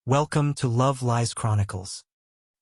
Welcome to Love Lies Chronicles.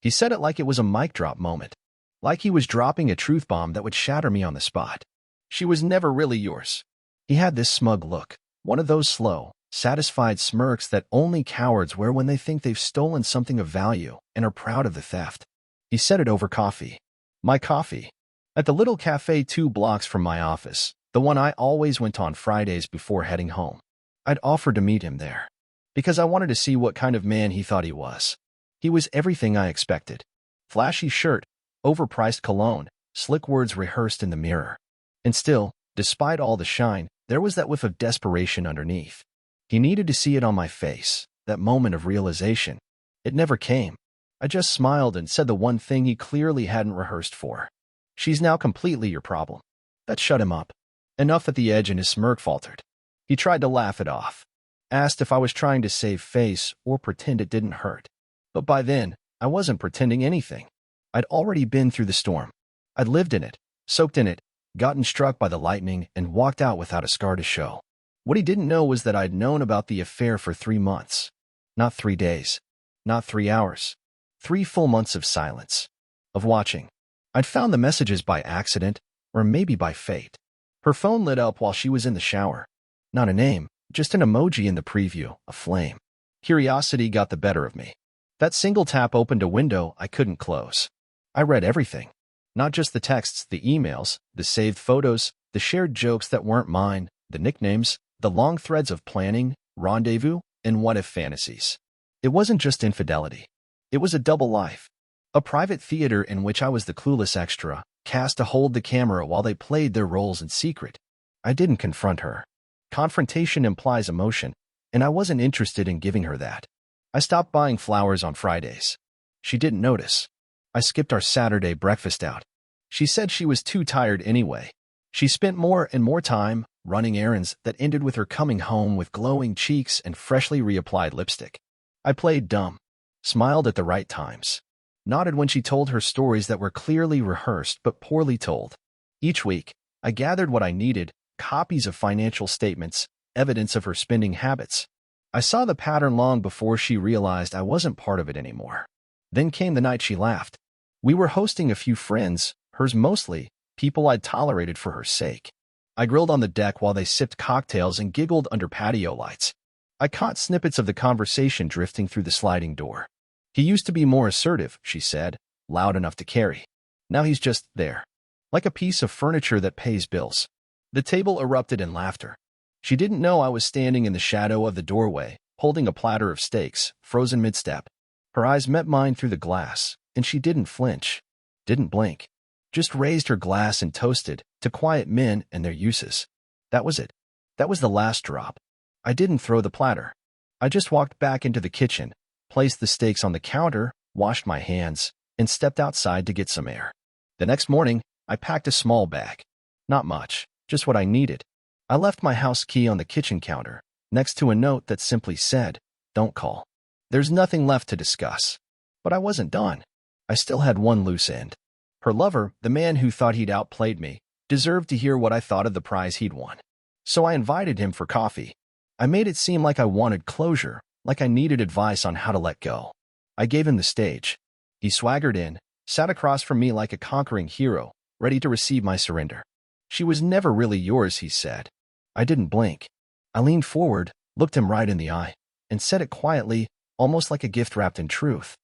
He said it like it was a mic drop moment, like he was dropping a truth bomb that would shatter me on the spot. She was never really yours. He had this smug look, one of those slow, satisfied smirks that only cowards wear when they think they've stolen something of value and are proud of the theft. He said it over coffee. My coffee. At the little cafe 2 blocks from my office, the one I always went on Fridays before heading home. I'd offered to meet him there, because I wanted to see what kind of man he thought he was. He was everything I expected. Flashy shirt, overpriced cologne, slick words rehearsed in the mirror. And still, despite all the shine, there was that whiff of desperation underneath. He needed to see it on my face, that moment of realization. It never came. I just smiled and said the one thing he clearly hadn't rehearsed for. She's now completely your problem. That shut him up. Enough at the edge, and his smirk faltered. He tried to laugh it off. Asked if I was trying to save face or pretend it didn't hurt. But by then, I wasn't pretending anything. I'd already been through the storm. I'd lived in it, soaked in it, gotten struck by the lightning, and walked out without a scar to show. What he didn't know was that I'd known about the affair for 3 months. Not 3 days. Not 3 hours. 3 full months of silence. Of watching. I'd found the messages by accident, or maybe by fate. Her phone lit up while she was in the shower. Not a name, just an emoji in the preview, a flame. Curiosity got the better of me. That single tap opened a window I couldn't close. I read everything. Not just the texts, the emails, the saved photos, the shared jokes that weren't mine, the nicknames, the long threads of planning, rendezvous, and what-if fantasies. It wasn't just infidelity. It was a double life. A private theater in which I was the clueless extra, cast to hold the camera while they played their roles in secret. I didn't confront her. Confrontation implies emotion, and I wasn't interested in giving her that. I stopped buying flowers on Fridays. She didn't notice. I skipped our Saturday breakfast out. She said she was too tired anyway. She spent more and more time running errands that ended with her coming home with glowing cheeks and freshly reapplied lipstick. I played dumb, smiled at the right times, nodded when she told her stories that were clearly rehearsed but poorly told. Each week, I gathered what I needed: copies of financial statements, evidence of her spending habits. I saw the pattern long before she realized I wasn't part of it anymore. Then came the night she laughed. We were hosting a few friends, hers mostly, people I'd tolerated for her sake. I grilled on the deck while they sipped cocktails and giggled under patio lights. I caught snippets of the conversation drifting through the sliding door. He used to be more assertive, she said, loud enough to carry. Now he's just there, like a piece of furniture that pays bills. The table erupted in laughter. She didn't know I was standing in the shadow of the doorway, holding a platter of steaks, frozen mid-step. Her eyes met mine through the glass, and she didn't flinch, didn't blink. Just raised her glass and toasted, to quiet men and their uses. That was it. That was the last drop. I didn't throw the platter. I just walked back into the kitchen, placed the steaks on the counter, washed my hands, and stepped outside to get some air. The next morning, I packed a small bag. Not much, just what I needed. I left my house key on the kitchen counter, next to a note that simply said, "Don't call." There's nothing left to discuss. But I wasn't done. I still had one loose end. Her lover, the man who thought he'd outplayed me, deserved to hear what I thought of the prize he'd won. So I invited him for coffee. I made it seem like I wanted closure, like I needed advice on how to let go. I gave him the stage. He swaggered in, sat across from me like a conquering hero, ready to receive my surrender. "She was never really yours," he said. I didn't blink. I leaned forward, looked him right in the eye, and said it quietly, almost like a gift wrapped in truth.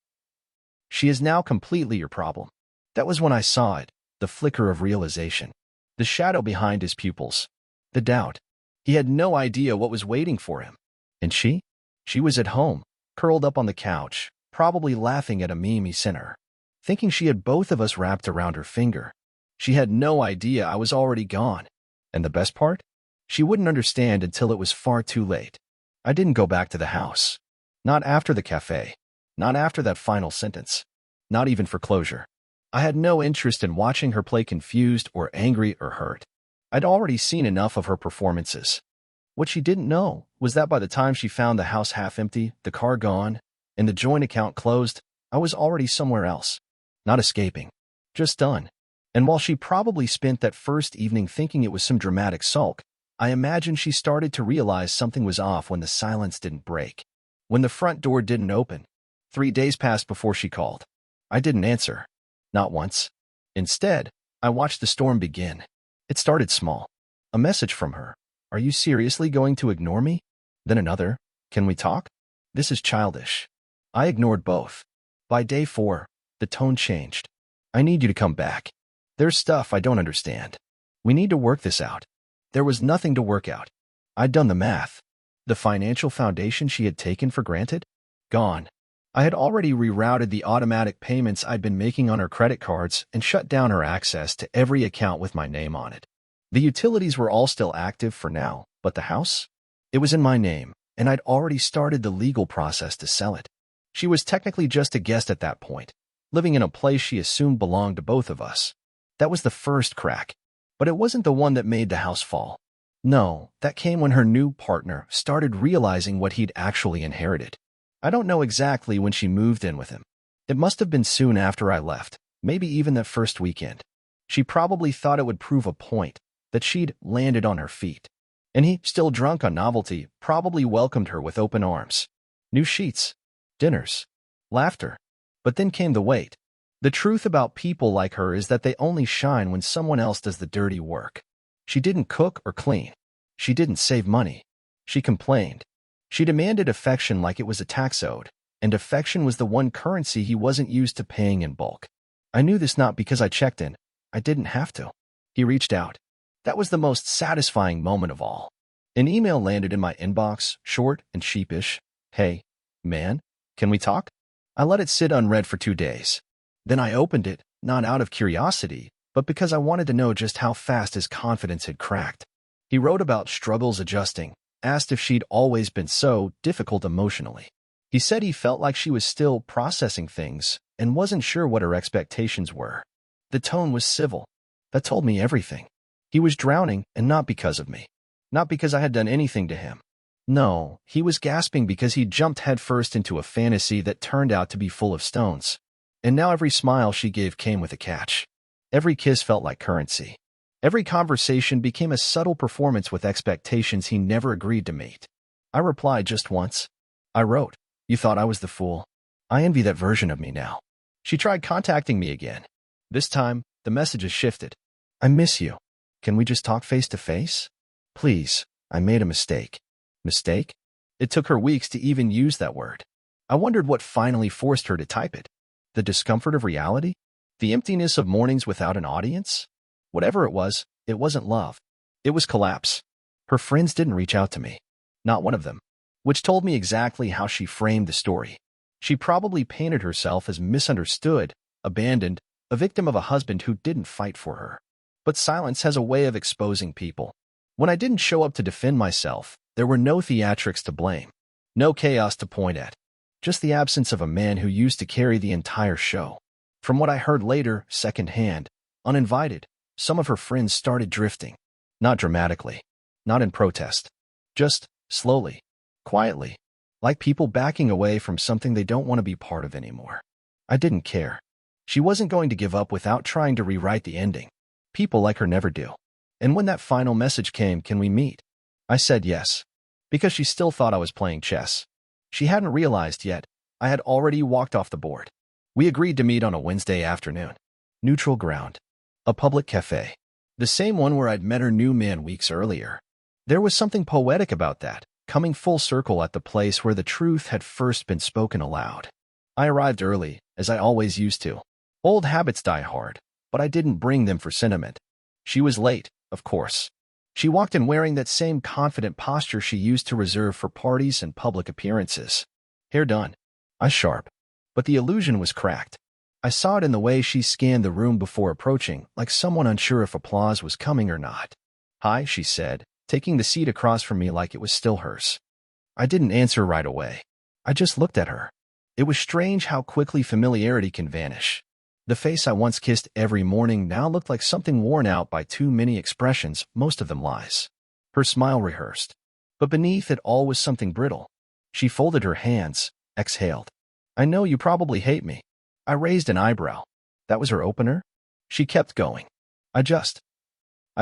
"She is now completely your problem." That was when I saw it, the flicker of realization, the shadow behind his pupils, the doubt. He had no idea what was waiting for him. And she? She was at home, curled up on the couch, probably laughing at a meme he sent her, thinking she had both of us wrapped around her finger. She had no idea I was already gone. And the best part? She wouldn't understand until it was far too late. I didn't go back to the house. Not after the cafe. Not after that final sentence. Not even for closure. I had no interest in watching her play confused or angry or hurt. I'd already seen enough of her performances. What she didn't know was that by the time she found the house half empty, the car gone, and the joint account closed, I was already somewhere else. Not escaping. Just done. And while she probably spent that first evening thinking it was some dramatic sulk, I imagine she started to realize something was off when the silence didn't break. When the front door didn't open, 3 days passed before she called. I didn't answer. Not once. Instead, I watched the storm begin. It started small. A message from her. Are you seriously going to ignore me? Then another. Can we talk? This is childish. I ignored both. By day 4, the tone changed. I need you to come back. There's stuff I don't understand. We need to work this out. There was nothing to work out. I'd done the math. The financial foundation she had taken for granted? Gone. I had already rerouted the automatic payments I'd been making on her credit cards and shut down her access to every account with my name on it. The utilities were all still active for now, but the house? It was in my name, and I'd already started the legal process to sell it. She was technically just a guest at that point, living in a place she assumed belonged to both of us. That was the first crack, but it wasn't the one that made the house fall. No, that came when her new partner started realizing what he'd actually inherited. I don't know exactly when she moved in with him. It must have been soon after I left, maybe even that first weekend. She probably thought it would prove a point, that she'd landed on her feet. And he, still drunk on novelty, probably welcomed her with open arms. New sheets, dinners, laughter. But then came the wait. The truth about people like her is that they only shine when someone else does the dirty work. She didn't cook or clean. She didn't save money. She complained. She demanded affection like it was a tax owed, and affection was the one currency he wasn't used to paying in bulk. I knew this not because I checked in. I didn't have to. He reached out. That was the most satisfying moment of all. An email landed in my inbox, short and sheepish. Hey, man, can we talk? I let it sit unread for 2 days. Then I opened it, not out of curiosity, but because I wanted to know just how fast his confidence had cracked. He wrote about struggles adjusting, asked if she'd always been so difficult emotionally. He said he felt like she was still processing things and wasn't sure what her expectations were. The tone was civil. That told me everything. He was drowning, and not because of me. Not because I had done anything to him. No, he was gasping because he'd jumped headfirst into a fantasy that turned out to be full of stones. And now every smile she gave came with a catch. Every kiss felt like currency. Every conversation became a subtle performance with expectations he never agreed to meet. I replied just once. I wrote, "You thought I was the fool. I envy that version of me now." She tried contacting me again. This time, the messages shifted. I miss you. Can we just talk face to face? Please, I made a mistake. Mistake? It took her weeks to even use that word. I wondered what finally forced her to type it. The discomfort of reality? The emptiness of mornings without an audience? Whatever it wasn't love. It was collapse. Her friends didn't reach out to me. Not one of them. Which told me exactly how she framed the story. She probably painted herself as misunderstood, abandoned, a victim of a husband who didn't fight for her. But silence has a way of exposing people. When I didn't show up to defend myself, there were no theatrics to blame. No chaos to point at. Just the absence of a man who used to carry the entire show. From what I heard later, secondhand, uninvited, some of her friends started drifting. Not dramatically. Not in protest. Just slowly. Quietly. Like people backing away from something they don't want to be part of anymore. I didn't care. She wasn't going to give up without trying to rewrite the ending. People like her never do. And when that final message came, "Can we meet?" I said yes. Because she still thought I was playing chess. She hadn't realized yet, I had already walked off the board. We agreed to meet on a Wednesday afternoon. Neutral ground. A public cafe. The same one where I'd met her new man weeks earlier. There was something poetic about that, coming full circle at the place where the truth had first been spoken aloud. I arrived early, as I always used to. Old habits die hard, but I didn't bring them for sentiment. She was late, of course. She walked in wearing that same confident posture she used to reserve for parties and public appearances. Hair done. Eyes sharp. But the illusion was cracked. I saw it in the way she scanned the room before approaching, like someone unsure if applause was coming or not. "Hi," she said, taking the seat across from me like it was still hers. I didn't answer right away. I just looked at her. It was strange how quickly familiarity can vanish. The face I once kissed every morning now looked like something worn out by too many expressions, most of them lies. Her smile rehearsed. But beneath it all was something brittle. She folded her hands, exhaled. "I know you probably hate me." I raised an eyebrow. That was her opener? She kept going. I've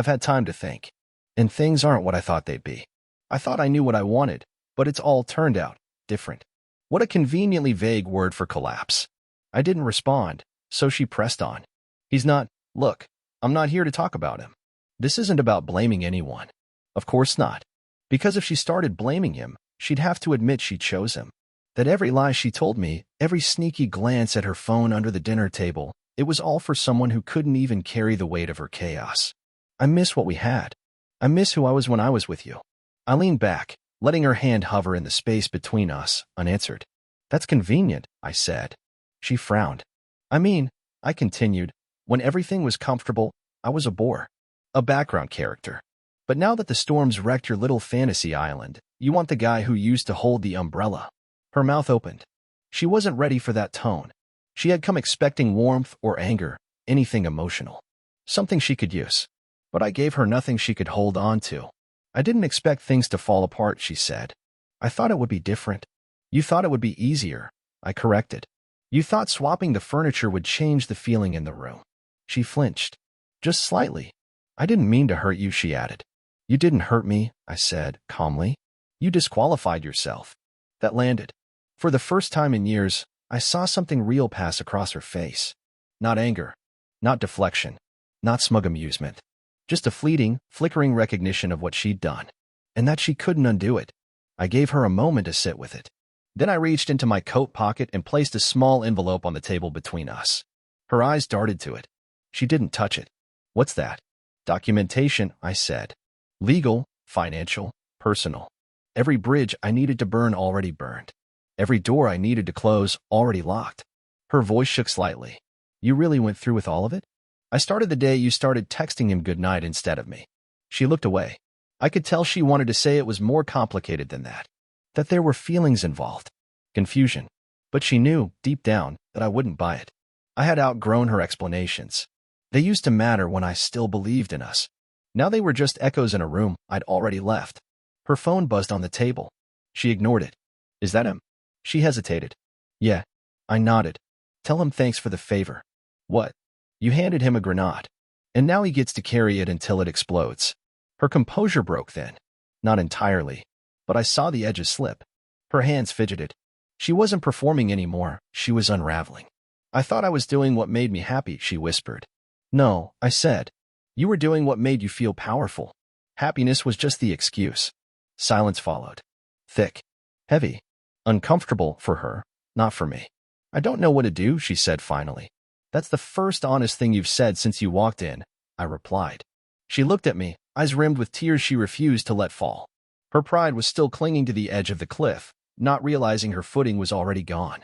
had time to think. And things aren't what I thought they'd be. I thought I knew what I wanted, but it's all turned out different. What a conveniently vague word for collapse. I didn't respond, so she pressed on. He's not. Look, I'm not here to talk about him. This isn't about blaming anyone. Of course not. Because if she started blaming him, she'd have to admit she chose him. That every lie she told me, every sneaky glance at her phone under the dinner table, it was all for someone who couldn't even carry the weight of her chaos. I miss what we had. I miss who I was when I was with you. I leaned back, letting her hand hover in the space between us, unanswered. That's convenient, I said. She frowned. I continued, when everything was comfortable, I was a bore. A background character. But now that the storms wrecked your little fantasy island, you want the guy who used to hold the umbrella. Her mouth opened. She wasn't ready for that tone. She had come expecting warmth or anger, anything emotional. Something she could use. But I gave her nothing she could hold on to. I didn't expect things to fall apart, she said. I thought it would be different. You thought it would be easier, I corrected. You thought swapping the furniture would change the feeling in the room. She flinched. Just slightly. I didn't mean to hurt you, she added. You didn't hurt me, I said, calmly. You disqualified yourself. That landed. For the first time in years, I saw something real pass across her face. Not anger. Not deflection. Not smug amusement. Just a fleeting, flickering recognition of what she'd done. And that she couldn't undo it. I gave her a moment to sit with it. Then I reached into my coat pocket and placed a small envelope on the table between us. Her eyes darted to it. She didn't touch it. What's that? Documentation, I said. Legal, financial, personal. Every bridge I needed to burn already burned. Every door I needed to close already locked. Her voice shook slightly. You really went through with all of it? I started the day you started texting him goodnight instead of me. She looked away. I could tell she wanted to say it was more complicated than that. That there were feelings involved. Confusion. But she knew, deep down, that I wouldn't buy it. I had outgrown her explanations. They used to matter when I still believed in us. Now they were just echoes in a room I'd already left. Her phone buzzed on the table. She ignored it. Is that him? She hesitated. Yeah. I nodded. Tell him thanks for the favor. What? You handed him a grenade. And now he gets to carry it until it explodes. Her composure broke then. Not entirely. But I saw the edges slip. Her hands fidgeted. She wasn't performing anymore, she was unraveling. I thought I was doing what made me happy, she whispered. No, I said. You were doing what made you feel powerful. Happiness was just the excuse. Silence followed. Thick. Heavy. Uncomfortable for her, not for me. I don't know what to do, she said finally. That's the first honest thing you've said since you walked in, I replied. She looked at me, eyes rimmed with tears she refused to let fall. Her pride was still clinging to the edge of the cliff, not realizing her footing was already gone.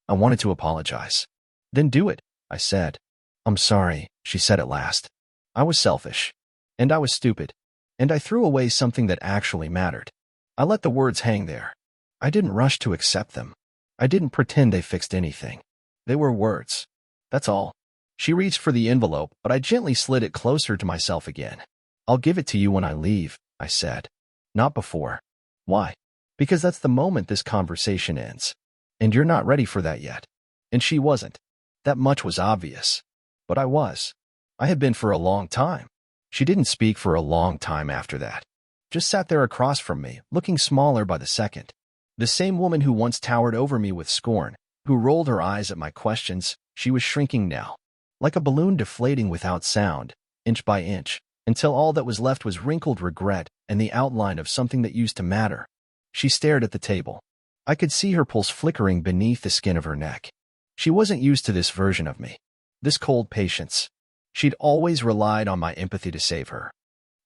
I wanted to apologize. Then do it, I said. I'm sorry, she said at last. I was selfish. And I was stupid. And I threw away something that actually mattered. I let the words hang there. I didn't rush to accept them. I didn't pretend they fixed anything. They were words. That's all. She reached for the envelope, but I gently slid it closer to myself again. I'll give it to you when I leave, I said. Not before. Why? Because that's the moment this conversation ends. And you're not ready for that yet. And she wasn't. That much was obvious. But I was. I had been for a long time. She didn't speak for a long time after that. Just sat there across from me, looking smaller by the second. The same woman who once towered over me with scorn, who rolled her eyes at my questions, she was shrinking now. Like a balloon deflating without sound, inch by inch, until all that was left was wrinkled regret and the outline of something that used to matter. She stared at the table. I could see her pulse flickering beneath the skin of her neck. She wasn't used to this version of me. This cold patience. She'd always relied on my empathy to save her.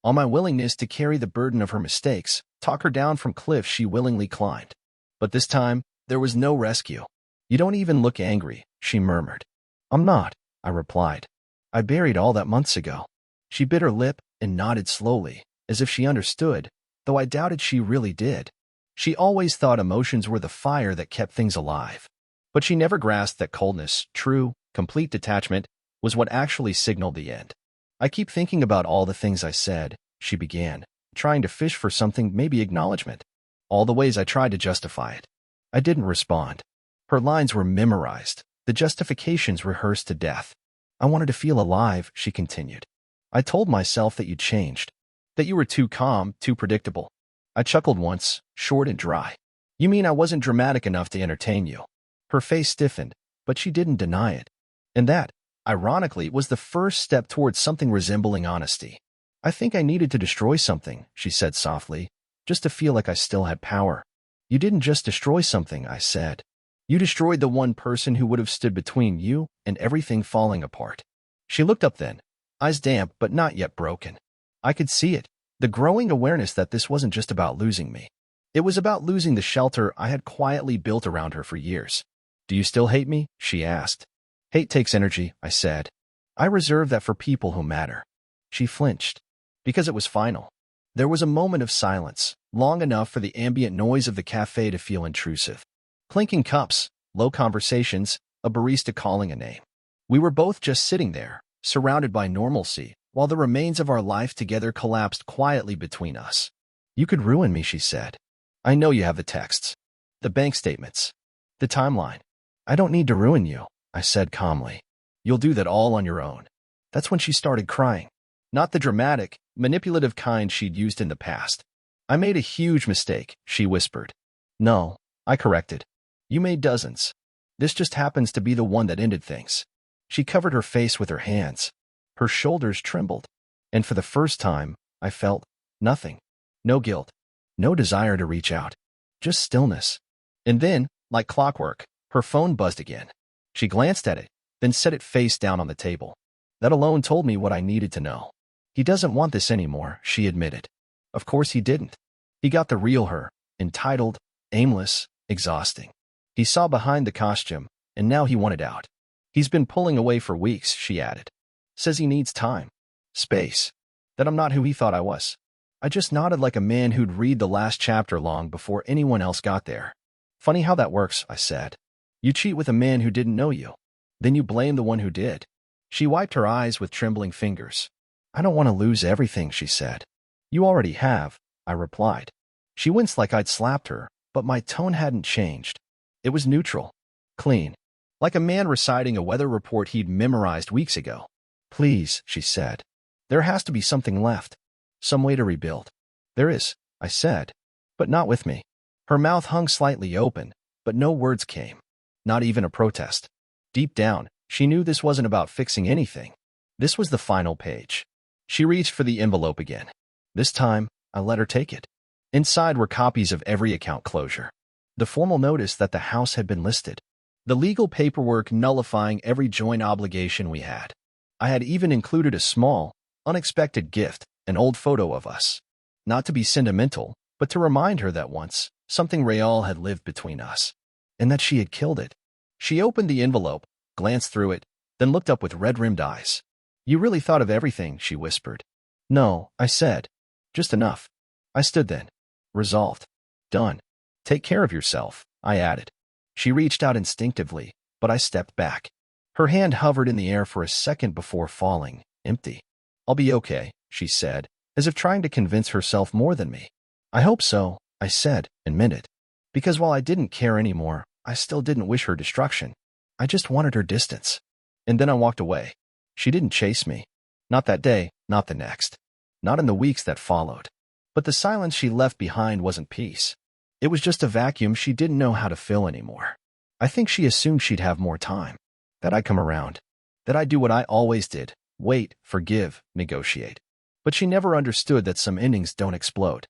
On my willingness to carry the burden of her mistakes, talk her down from cliffs she willingly climbed. But this time, there was no rescue. You don't even look angry, she murmured. I'm not, I replied. I buried all that months ago. She bit her lip and nodded slowly, as if she understood, though I doubted she really did. She always thought emotions were the fire that kept things alive. But she never grasped that coldness, true, complete detachment, was what actually signaled the end. I keep thinking about all the things I said, she began, trying to fish for something, maybe acknowledgement. All the ways I tried to justify it. I didn't respond. Her lines were memorized, the justifications rehearsed to death. I wanted to feel alive, she continued. I told myself that you changed, that you were too calm, too predictable. I chuckled once, short and dry. You mean I wasn't dramatic enough to entertain you? Her face stiffened, but she didn't deny it. And that, ironically, was the first step towards something resembling honesty. I think I needed to destroy something, she said softly, just to feel like I still had power. You didn't just destroy something, I said. You destroyed the one person who would have stood between you and everything falling apart. She looked up then, eyes damp but not yet broken. I could see it, the growing awareness that this wasn't just about losing me. It was about losing the shelter I had quietly built around her for years. Do you still hate me? She asked. Hate takes energy, I said. I reserve that for people who matter. She flinched. Because it was final. There was a moment of silence, long enough for the ambient noise of the cafe to feel intrusive. Clinking cups, low conversations, a barista calling a name. We were both just sitting there, surrounded by normalcy, while the remains of our life together collapsed quietly between us. You could ruin me, she said. I know you have the texts, the bank statements, the timeline. I don't need to ruin you, I said calmly. You'll do that all on your own. That's when she started crying. Not the dramatic, manipulative kind she'd used in the past. I made a huge mistake, she whispered. No, I corrected. You made dozens. This just happens to be the one that ended things. She covered her face with her hands. Her shoulders trembled. And for the first time, I felt nothing. No guilt. No desire to reach out. Just stillness. And then, like clockwork, her phone buzzed again. She glanced at it, then set it face down on the table. That alone told me what I needed to know. He doesn't want this anymore, she admitted. Of course he didn't. He got the real her, entitled, aimless, exhausting. He saw behind the costume, and now he wanted out. He's been pulling away for weeks, she added. Says he needs time. Space. That I'm not who he thought I was. I just nodded like a man who'd read the last chapter long before anyone else got there. Funny how that works, I said. You cheat with a man who didn't know you. Then you blame the one who did. She wiped her eyes with trembling fingers. I don't want to lose everything, she said. You already have, I replied. She winced like I'd slapped her, but my tone hadn't changed. It was neutral. Clean. Like a man reciting a weather report he'd memorized weeks ago. Please, she said. There has to be something left. Some way to rebuild. There is, I said. But not with me. Her mouth hung slightly open, but no words came. Not even a protest. Deep down, she knew this wasn't about fixing anything. This was the final page. She reached for the envelope again. This time, I let her take it. Inside were copies of every account closure. The formal notice that the house had been listed. The legal paperwork nullifying every joint obligation we had. I had even included a small, unexpected gift, an old photo of us. Not to be sentimental, but to remind her that once, something real had lived between us. And that she had killed it. She opened the envelope, glanced through it, then looked up with red-rimmed eyes. You really thought of everything, she whispered. No, I said. Just enough. I stood then. Resolved. Done. Take care of yourself, I added. She reached out instinctively, but I stepped back. Her hand hovered in the air for a second before falling, empty. I'll be okay, she said, as if trying to convince herself more than me. I hope so, I said, and meant it. Because while I didn't care anymore, I still didn't wish her destruction. I just wanted her distance. And then I walked away. She didn't chase me. Not that day, not the next. Not in the weeks that followed. But the silence she left behind wasn't peace. It was just a vacuum she didn't know how to fill anymore. I think she assumed she'd have more time. That I'd come around. That I'd do what I always did. Wait, forgive, negotiate. But she never understood that some endings don't explode.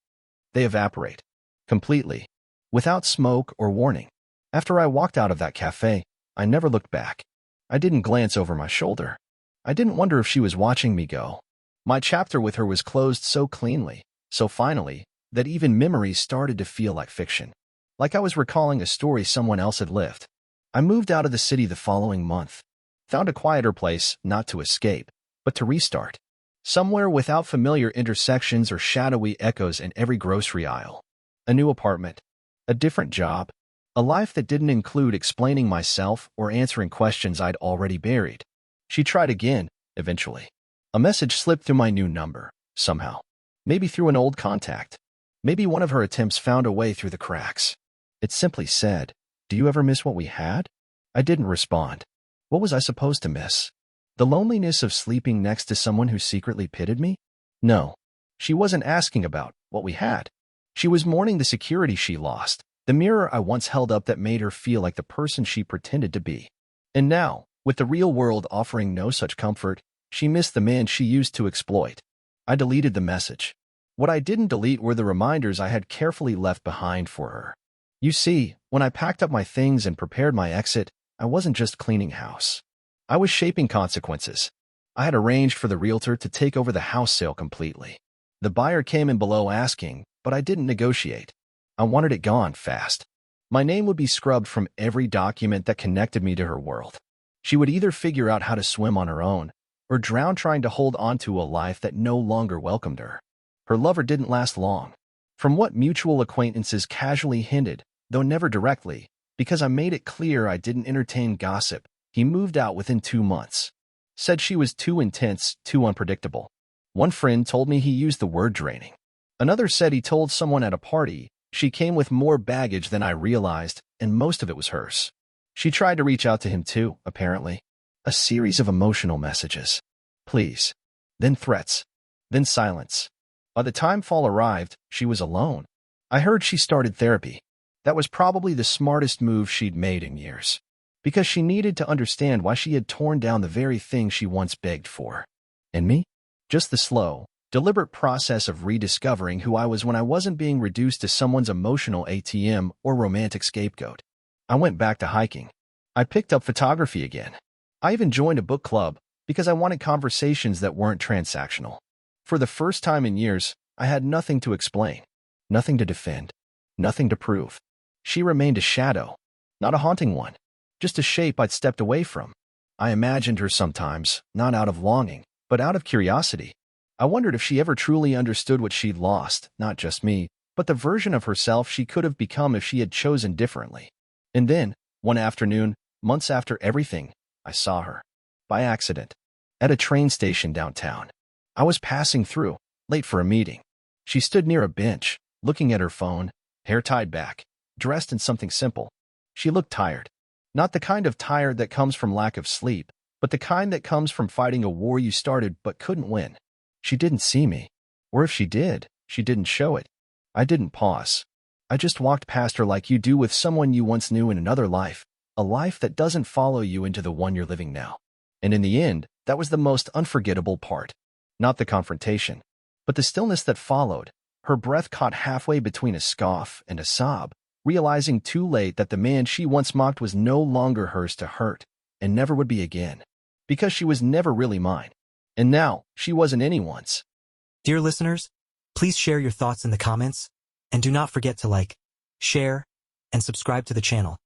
They evaporate. Completely. Without smoke or warning. After I walked out of that cafe, I never looked back. I didn't glance over my shoulder. I didn't wonder if she was watching me go. My chapter with her was closed so cleanly, so finally, that even memories started to feel like fiction. Like I was recalling a story someone else had lived. I moved out of the city the following month. Found a quieter place, not to escape, but to restart. Somewhere without familiar intersections or shadowy echoes in every grocery aisle. A new apartment. A different job. A life that didn't include explaining myself or answering questions I'd already buried. She tried again, eventually. A message slipped through my new number, somehow. Maybe through an old contact. Maybe one of her attempts found a way through the cracks. It simply said, "Do you ever miss what we had?" I didn't respond. What was I supposed to miss? The loneliness of sleeping next to someone who secretly pitied me? No. She wasn't asking about what we had. She was mourning the security she lost, The mirror I once held up that made her feel like the person she pretended to be. And now, with the real world offering no such comfort, she missed the man she used to exploit. I deleted the message. What I didn't delete were the reminders I had carefully left behind for her. You see, when I packed up my things and prepared my exit, I wasn't just cleaning house. I was shaping consequences. I had arranged for the realtor to take over the house sale completely. The buyer came in below asking, but I didn't negotiate. I wanted it gone fast. My name would be scrubbed from every document that connected me to her world. She would either figure out how to swim on her own, or drown trying to hold on to a life that no longer welcomed her. Her lover didn't last long. From what mutual acquaintances casually hinted, though never directly, because I made it clear I didn't entertain gossip, he moved out within 2 months. Said she was too intense, too unpredictable. One friend told me he used the word draining. Another said he told someone at a party she came with more baggage than I realized, and most of it was hers. She tried to reach out to him too, apparently. A series of emotional messages. Please. Then threats. Then silence. By the time fall arrived, she was alone. I heard she started therapy. That was probably the smartest move she'd made in years. Because she needed to understand why she had torn down the very thing she once begged for. And me? Just the slow, deliberate process of rediscovering who I was when I wasn't being reduced to someone's emotional ATM or romantic scapegoat. I went back to hiking. I picked up photography again. I even joined a book club because I wanted conversations that weren't transactional. For the first time in years, I had nothing to explain, nothing to defend, nothing to prove. She remained a shadow, not a haunting one, just a shape I'd stepped away from. I imagined her sometimes, not out of longing, but out of curiosity. I wondered if she ever truly understood what she'd lost, not just me, but the version of herself she could have become if she had chosen differently. And then, one afternoon, months after everything, I saw her. By accident. At a train station downtown. I was passing through, late for a meeting. She stood near a bench, looking at her phone, hair tied back, dressed in something simple. She looked tired. Not the kind of tired that comes from lack of sleep, but the kind that comes from fighting a war you started but couldn't win. She didn't see me. Or if she did, she didn't show it. I didn't pause. I just walked past her like you do with someone you once knew in another life, a life that doesn't follow you into the one you're living now. And in the end, that was the most unforgettable part. Not the confrontation, but the stillness that followed, her breath caught halfway between a scoff and a sob, realizing too late that the man she once mocked was no longer hers to hurt, and never would be again. Because she was never really mine. And now, she wasn't anyone's. Dear listeners, please share your thoughts in the comments, and do not forget to like, share, and subscribe to the channel.